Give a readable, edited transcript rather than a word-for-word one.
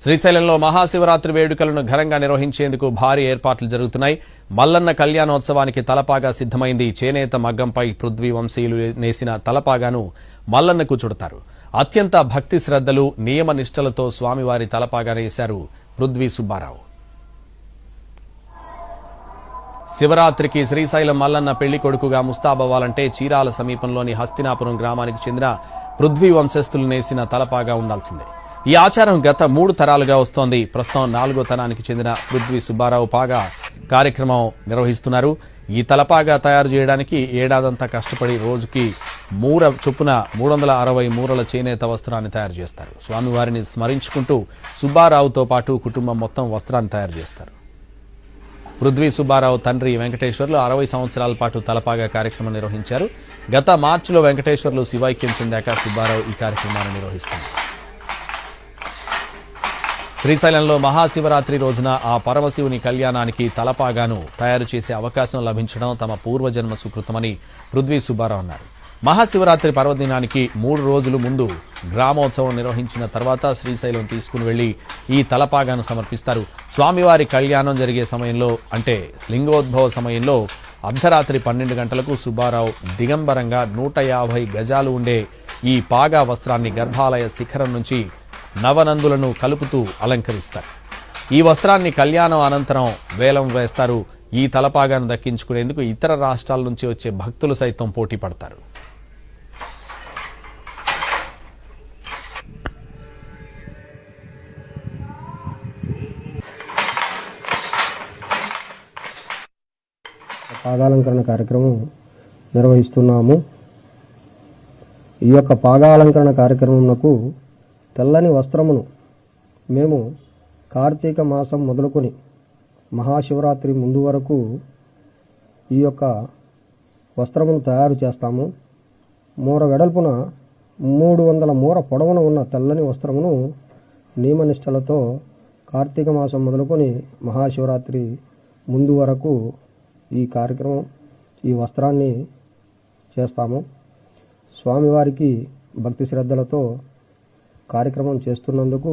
శ్రీశైలంలో మహాశివరాత్రి వేడుకలను ఘనంగా నిర్వహించేందుకు భారీ ఏర్పాట్లు జరుగుతున్నాయి. మల్లన్న కళ్యాణోత్సవానికి తలపాగా సిద్దమైంది. చేనేత మగ్గంపై పృథ్వీ వంశీయులు నేసిన తలపాగాను మల్లన్నకు చుడతారు. అత్యంత భక్తి శ్రద్దలు, నియమ నిష్టలతో స్వామివారి తలపాగా వేశారు పృథ్వీ సుబ్బారావు. శివరాత్రికి శ్రీశైలం మల్లన్న పెళ్లి కొడుకుగా ముస్తాబవ్వాలంటే చీరాల సమీపంలోని హస్తినాపురం గ్రామానికి చెందిన పృథ్వీ వంశస్థులు నేసిన తలపాగా ఉండాల్సిందే. ఈ ఆచారం గత 3 తరాలుగా వస్తోంది. ప్రస్తుతం 4వ తరానికి చెందిన పృథ్వీ సుబ్బారావు పాగా కార్యక్రమం నిర్వహిస్తున్నారు. ఈ తలపాగా తయారు చేయడానికి ఏడాదంతా కష్టపడి రోజుకి మూర చొప్పున 360 మూరల చేనేత వస్త్రాన్ని తయారు చేస్తారు. స్వామివారిని స్మరించుకుంటూ సుబ్బారావుతో పాటు కుటుంబం మొత్తం వస్త్రాన్ని తయారు చేస్తారు. పృథ్వీ సుబ్బారావు తండ్రి వెంకటేశ్వర్లు 60 సంవత్సరాల పాటు తలపాగా కార్యక్రమం నిర్వహించారు. గత మార్చిలో వెంకటేశ్వర్లు శివైక్యం చెందాక సుబ్బారావు ఈ కార్యక్రమాన్ని నిర్వహిస్తున్నారు. శ్రీశైలంలో మహాశివరాత్రి రోజున ఆ పరమశివుని కళ్యాణానికి తలపాగాను తయారు చేసే అవకాశం లభించడం తమ పూర్వజన్మ సుకృతమని పృథ్వీ సుబ్బారావు అన్నారు. మహాశివరాత్రి పర్వదినానికి 3 రోజుల ముందు గ్రామోత్సవం నిర్వహించిన తర్వాత శ్రీశైలం తీసుకుని వెళ్లి ఈ తలపాగాను సమర్పిస్తారు. స్వామివారి కళ్యాణం జరిగే సమయంలో అంటే లింగోద్భవ సమయంలో అర్ధరాత్రి 12 గంటలకు సుబ్బారావు దిగంబరంగా 150 గజాలు ఉండే ఈ పాగా వస్త్రాన్ని గర్భాలయ శిఖరం నుంచి నవనందులను కలుపుతూ అలంకరిస్తారు. ఈ వస్త్రాన్ని కళ్యాణం అనంతరం వేలం వేస్తారు. ఈ తలపాగాను దక్కించుకునేందుకు ఇతర రాష్ట్రాల నుంచి వచ్చే భక్తులు సైతం పోటీ పడతారు. పాగాలంకరణ కార్యక్రమం నిర్వహిస్తున్నాము. ఈ యొక్క పాగాలంకరణ కార్యక్రమంకు తెల్లని వస్త్రమును మేము కార్తీక మాసం మొదలుకొని మహాశివరాత్రి ముందు వరకు ఈ యొక్క వస్త్రమును తయారు చేస్తాము. మూర వెడల్పున 300 మూర పొడవున ఉన్న తెల్లని వస్త్రమును నియమనిష్టలతో కార్తీక మాసం మొదలుకొని మహాశివరాత్రి ముందు వరకు ఈ కార్యక్రమం ఈ వస్త్రాన్ని చేస్తాము. స్వామివారికి భక్తి శ్రద్ధలతో కార్యక్రమం చేస్తున్నందుకు